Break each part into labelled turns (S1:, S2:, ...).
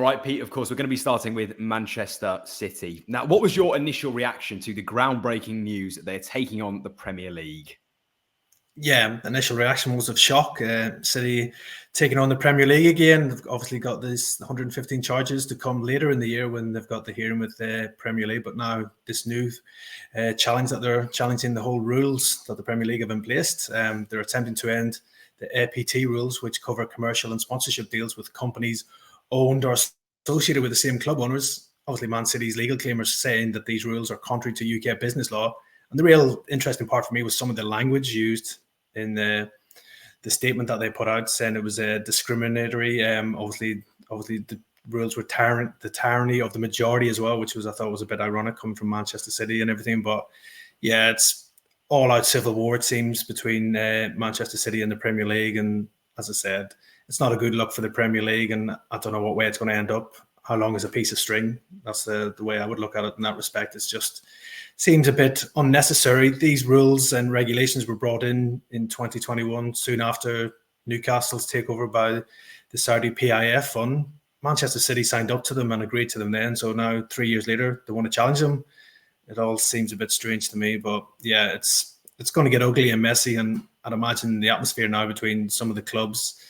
S1: right, Pete, of course, we're going to be starting with Manchester City. Now, what was your initial reaction to the groundbreaking news that they're taking on the Premier League?
S2: Yeah, initial reaction was of shock. City taking on the Premier League again. They've obviously got this 115 charges to come later in the year when they've got the hearing with the Premier League. But now this new challenge that they're challenging the whole rules that the Premier League have in place. They're attempting to end the APT rules, which cover commercial and sponsorship deals with companies owned or associated with the same club owners. Obviously, Man City's legal claim is saying that these rules are contrary to UK business law. And the real interesting part for me was some of the language used in the statement that they put out, saying it was discriminatory. Obviously the rules were the tyranny of the majority as well, which I thought was a bit ironic coming from Manchester City and everything. But yeah, it's all out civil war, it seems, between Manchester City and the Premier League. And as I said, it's not a good look for the Premier League, and I don't know what way it's going to end up. How long is a piece of string? That's the way I would look at it in that respect. It's just seems a bit unnecessary. These rules and regulations were brought in 2021, soon after Newcastle's takeover by the Saudi PIF fund. Manchester City signed up to them and agreed to them then. So now, 3 years later, they want to challenge them. It all seems a bit strange to me. But yeah, it's going to get ugly and messy. And I'd imagine the atmosphere now between some of the clubs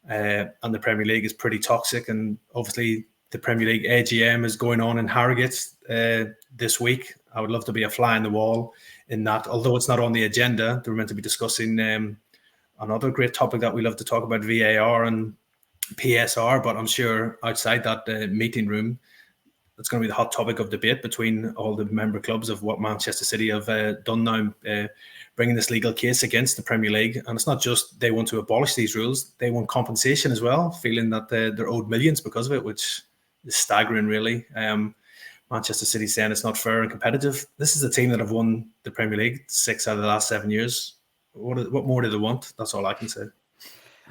S2: and the Premier League is pretty toxic. And obviously, the Premier League AGM is going on in Harrogate this week. I would love to be a fly in the wall in that. Although it's not on the agenda, they're meant to be discussing another great topic that we love to talk about, VAR and PSR. But I'm sure outside that meeting room, it's going to be the hot topic of debate between all the member clubs of what Manchester City have done now, bringing this legal case against the Premier League. And it's not just they want to abolish these rules, they want compensation as well, feeling that they're owed millions because of it, which is staggering, really. Manchester City saying it's not fair and competitive. This is a team that have won the Premier League 6 out of the last 7 years. What more do they want? That's all I can say.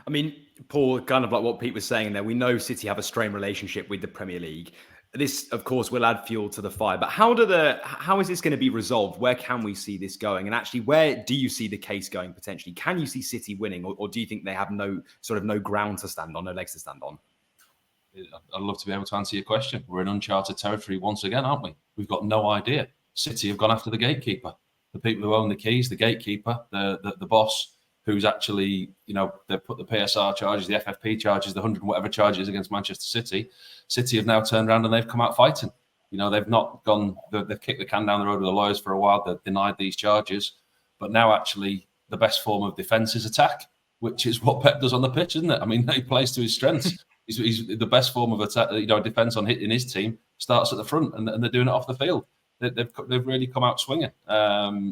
S1: I mean, Paul, kind of like what Pete was saying there, we know City have a strained relationship with the Premier League. This, of course, will add fuel to the fire. But how is this going to be resolved? Where can we see this going? And actually, where do you see the case going potentially? Can you see City winning, or do you think they have no ground to stand on, no legs to stand on?
S3: I'd love to be able to answer your question. We're in uncharted territory once again, aren't we? We've got no idea. City have gone after the gatekeeper, the people who own the keys, the gatekeeper, the boss, who's actually, they put the PSR charges, the FFP charges, the 100 whatever charges against Manchester City. City have now turned around and they've come out fighting. They've not gone, they've kicked the can down the road with the lawyers for a while. They've denied these charges. But now actually the best form of defence is attack, which is what Pep does on the pitch, isn't it? I mean, he plays to his strengths. He's the best form of attack, defence on hitting his team starts at the front, and they're doing it off the field. They've really come out swinging.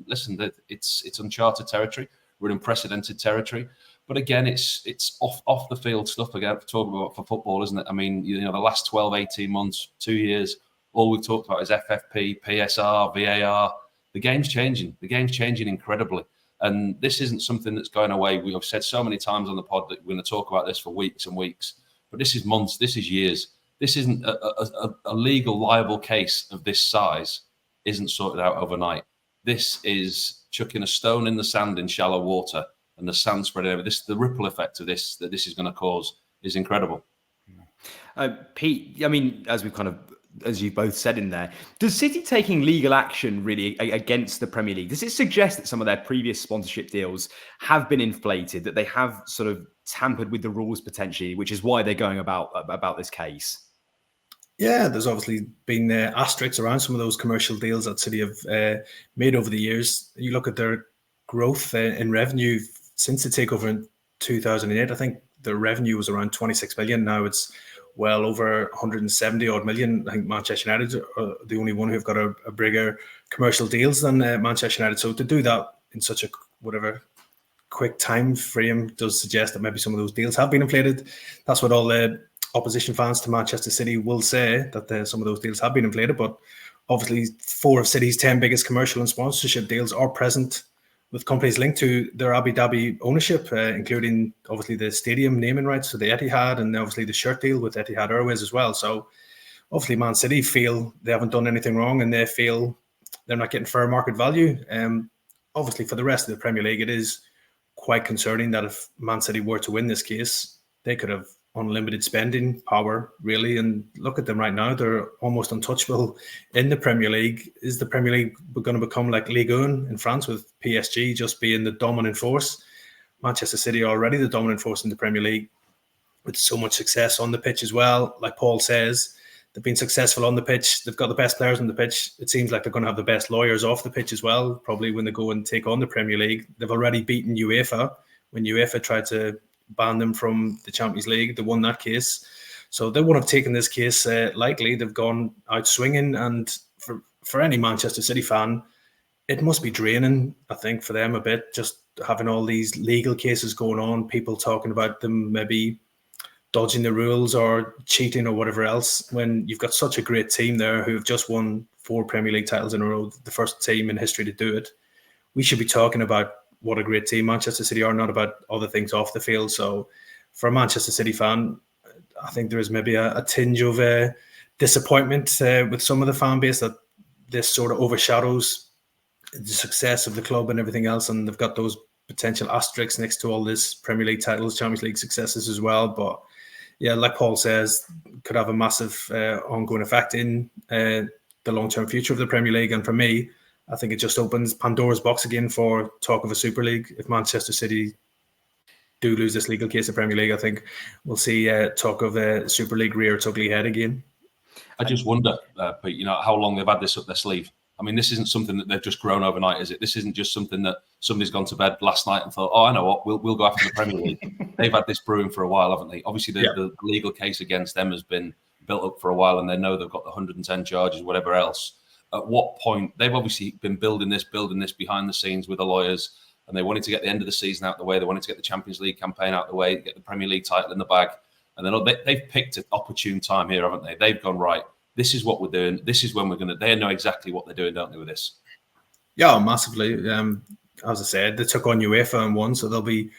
S3: Listen, it's uncharted territory. We're in unprecedented territory. But again, it's off the field stuff again to talk about for football, isn't it? I mean, the last 12, 18 months, 2 years, all we've talked about is FFP, PSR, VAR. The game's changing. The game's changing incredibly. And this isn't something that's going away. We have said so many times on the pod that we're going to talk about this for weeks and weeks. But this is months, this is years. This isn't a legal, liable case of this size isn't sorted out overnight. This is chucking a stone in the sand in shallow water and the sand spreading over. The ripple effect of this that this is going to cause is incredible.
S1: Pete, I mean, as you both said in there, does City taking legal action really against the Premier League, does it suggest that some of their previous sponsorship deals have been inflated, that they have sort of tampered with the rules potentially, which is why they're going about this case?
S2: Yeah, there's obviously been asterisks around some of those commercial deals that City have made over the years. You look at their growth in revenue since the takeover in 2008. I think their revenue was around 26 million. Now it's well over 170 odd million. I think Manchester United are the only one who've got a bigger commercial deals than Manchester United. So to do that in such a quick time frame does suggest that maybe some of those deals have been inflated. That's what all the opposition fans to Manchester City will say, that some of those deals have been inflated. But obviously 4 of City's 10 biggest commercial and sponsorship deals are present with companies linked to their Abu Dhabi ownership, including obviously the stadium naming rights for the Etihad, and obviously the shirt deal with Etihad Airways as well. So obviously Man City feel they haven't done anything wrong, and they feel they're not getting fair market value. Obviously for the rest of the Premier League, it is quite concerning that if Man City were to win this case, they could have unlimited spending power, really. And look at them right now; they're almost untouchable in the Premier League. Is the Premier League going to become like Ligue 1 in France, with PSG just being the dominant force? Manchester City are already the dominant force in the Premier League, with so much success on the pitch as well. Like Paul says, they've been successful on the pitch. They've got the best players on the pitch. It seems like they're going to have the best lawyers off the pitch as well, probably when they go and take on the Premier League. They've already beaten UEFA. When UEFA tried to ban them from the Champions League, they won that case. So they won't have taken this case lightly. They've gone out swinging. And for any Manchester City fan, it must be draining, I think, for them a bit, just having all these legal cases going on, people talking about them maybe dodging the rules or cheating or whatever else, when you've got such a great team there who have just won 4 Premier League titles in a row, the first team in history to do it. We should be talking about what a great team Manchester City are, not about other things off the field. So for a Manchester City fan, I think there is maybe a tinge of disappointment with some of the fan base that this sort of overshadows the success of the club and everything else. And they've got those potential asterisks next to all this Premier League titles, Champions League successes as well. But yeah, like Paul says, could have a massive ongoing effect in the long-term future of the Premier League. And for me, I think it just opens Pandora's box again for talk of a Super League. If Manchester City do lose this legal case of Premier League, I think we'll see talk of a Super League rear its ugly head again.
S3: I just wonder, Pete, how long they've had this up their sleeve. I mean, this isn't something that they've just grown overnight, is it? This isn't just something that somebody's gone to bed last night and thought, oh, I know what, we'll go after the Premier League. They've had this brewing for a while, haven't they? Obviously, the legal case against them has been built up for a while, and they know they've got the 110 charges, whatever else. At what point, they've obviously been building this behind the scenes with the lawyers, and they wanted to get the end of the season out the way. They wanted to get the Champions League campaign out the way, get the Premier League title in the bag. And then they've picked an opportune time here, haven't they? They've gone, right, this is what we're doing. This is when we're going to, they know exactly what they're doing, don't they, with this?
S2: Yeah, massively. As I said, they took on UEFA and won, so they'll be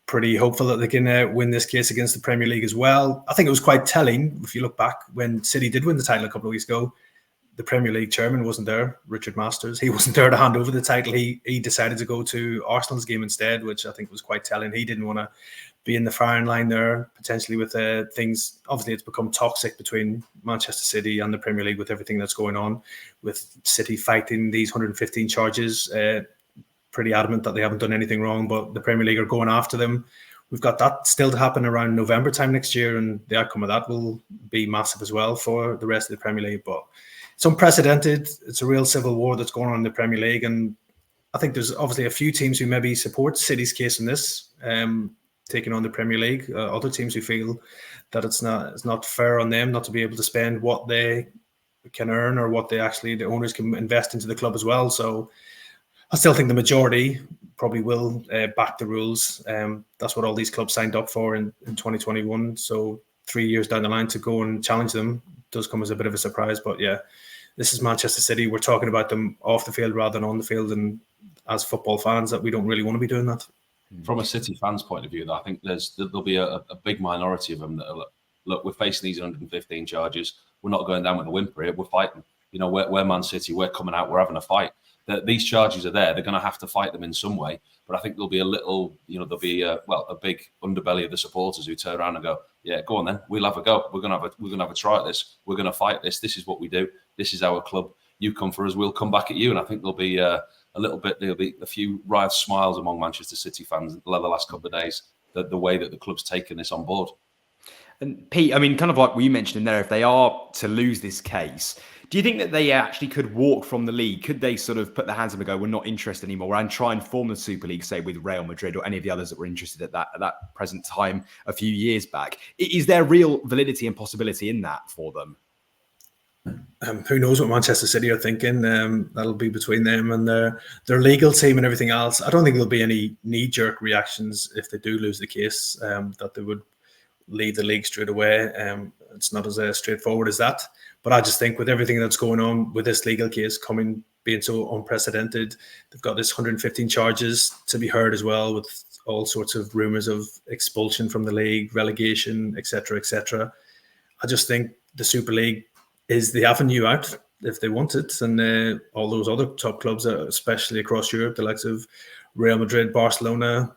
S2: pretty hopeful that they can win this case against the Premier League as well. I think it was quite telling, if you look back, when City did win the title a couple of weeks ago, the Premier League chairman wasn't there, Richard Masters. He wasn't there to hand over the title. He decided to go to Arsenal's game instead, which I think was quite telling. He didn't want to be in the firing line there, potentially with things. Obviously, it's become toxic between Manchester City and the Premier League with everything that's going on, with City fighting these 115 charges, pretty adamant that they haven't done anything wrong, but the Premier League are going after them. We've got that still to happen around November time next year, and the outcome of that will be massive as well for the rest of the Premier League. But it's unprecedented. It's a real civil war that's going on in the Premier League, and I think there's obviously a few teams who maybe support City's case in this, taking on the Premier League. Other teams who feel that it's not fair on them not to be able to spend what they can earn or what the owners can invest into the club as well. So I still think the majority probably will back the rules. That's what all these clubs signed up for in 2021. So 3 years down the line to go and challenge them does come as a bit of a surprise. But yeah, this is Manchester City. We're talking about them off the field rather than on the field. And as football fans, that we don't really want to be doing that.
S3: From a City fans' point of view, though, I think there'll be a big minority of them that are, look, we're facing these 115 charges. We're not going down with a whimper here. We're fighting. You know, we're Man City. We're coming out. We're having a fight. These charges are there. They're going to have to fight them in some way. But I think there'll be a little, there'll be a big underbelly of the supporters who turn around and go, yeah, go on then. We'll have a go. We're going to have a try at this. We're going to fight this. This is what we do. This is our club. You come for us. We'll come back at you. And I think there'll be there'll be a few wry smiles among Manchester City fans the last couple of days, the way that the club's taken this on board.
S1: And Pete, I mean, kind of like we mentioned in there, if they are to lose this case, do you think that they actually could walk from the league? Could they sort of put their hands up and go, we're not interested anymore, and try and form the Super League, say, with Real Madrid or any of the others that were interested at that present time a few years back? Is there real validity and possibility in that for them?
S2: Who knows what Manchester City are thinking? That'll be between them and their legal team and everything else. I don't think there'll be any knee-jerk reactions if they do lose the case, that they would leave the league straight away. It's not as straightforward as that. But I just think with everything that's going on with this legal case being so unprecedented, they've got this 115 charges to be heard as well, with all sorts of rumours of expulsion from the league, relegation, etc., etc. I just think the Super League is the avenue out if they want it. And all those other top clubs, especially across Europe, the likes of Real Madrid, Barcelona,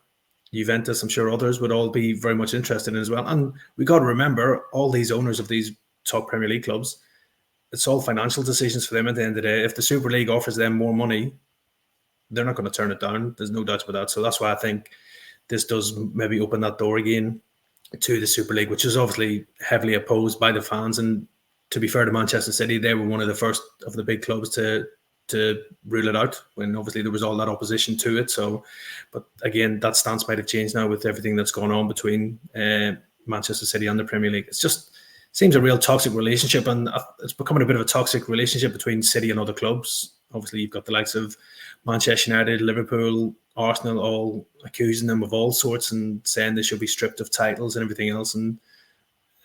S2: Juventus, I'm sure others would all be very much interested in as well. And we got to remember, all these owners of these top Premier League clubs, it's all financial decisions for them at the end of the day. If the Super League offers them more money, they're not going to turn it down. There's no doubt about that. So that's why I think this does maybe open that door again to the Super League, which is obviously heavily opposed by the fans. And to be fair to Manchester City, they were one of the first of the big clubs to rule it out when obviously there was all that opposition to it. So, but again, that stance might have changed now with everything that's gone on between Manchester City and the Premier League. It's just seems a real toxic relationship, and it's becoming a bit of a toxic relationship between City and other clubs. Obviously, you've got the likes of Manchester United, Liverpool, Arsenal, all accusing them of all sorts and saying they should be stripped of titles and everything else. And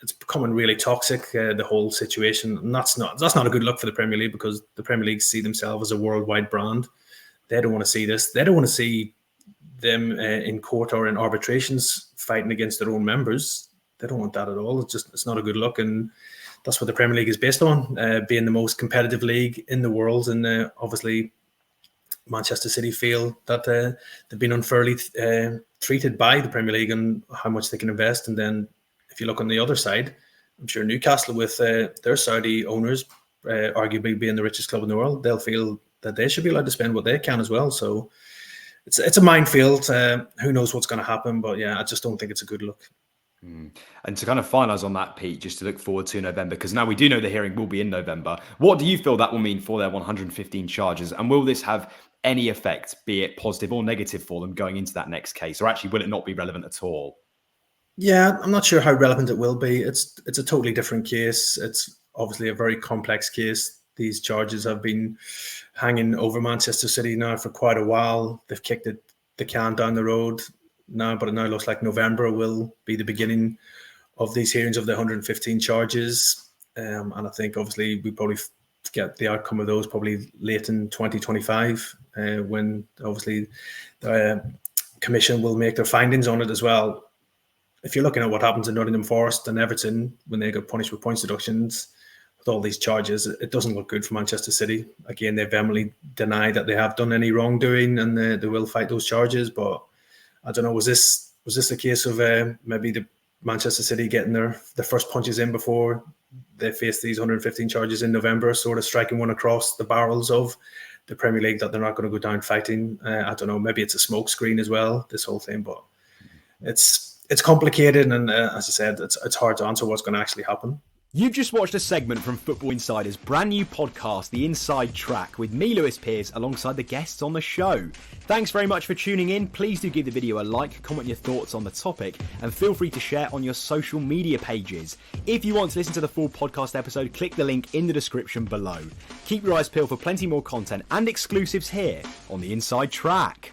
S2: it's becoming really toxic, the whole situation. And that's not a good look for the Premier League, because the Premier League see themselves as a worldwide brand. They don't want to see this. They don't want to see them in court or in arbitrations fighting against their own members. They don't want that at all. It's not a good look. And that's what the Premier League is based on, being the most competitive league in the world. And obviously, Manchester City feel that they've been unfairly treated by the Premier League and how much they can invest. And then if you look on the other side, I'm sure Newcastle, with their Saudi owners arguably being the richest club in the world, they'll feel that they should be allowed to spend what they can as well. So it's a minefield. Who knows what's going to happen? But yeah, I just don't think it's a good look.
S1: And to kind of finalise on that, Pete, just to look forward to November, because now we do know the hearing will be in November. What do you feel that will mean for their 115 charges? And will this have any effect, be it positive or negative, for them going into that next case? Or actually, will it not be relevant at all?
S2: Yeah, I'm not sure how relevant it will be. It's a totally different case. It's obviously a very complex case. These charges have been hanging over Manchester City now for quite a while. They've kicked the can down the road now, but it now looks like November will be the beginning of these hearings of the 115 charges. And I think obviously we probably get the outcome of those probably late in 2025, when obviously the commission will make their findings on it as well. If you're looking at what happens in Nottingham Forest and Everton when they got punished with points deductions with all these charges, it doesn't look good for Manchester City. Again, they've vehemently denied that they have done any wrongdoing, and they will fight those charges. But I don't know, was this a case of maybe the Manchester City getting their first punches in before they face these 115 charges in November, sort of striking one across the barrels of the Premier League that they're not going to go down fighting? I don't know, maybe it's a smoke screen as well, this whole thing. But it's complicated, and as I said, it's hard to answer what's going to actually happen.
S1: You've just watched a segment from Football Insider's brand new podcast, The Inside Track, with me, Lewis Pearce, alongside the guests on the show. Thanks very much for tuning in. Please do give the video a like, comment your thoughts on the topic, and feel free to share on your social media pages. If you want to listen to the full podcast episode, click the link in the description below. Keep your eyes peeled for plenty more content and exclusives here on The Inside Track.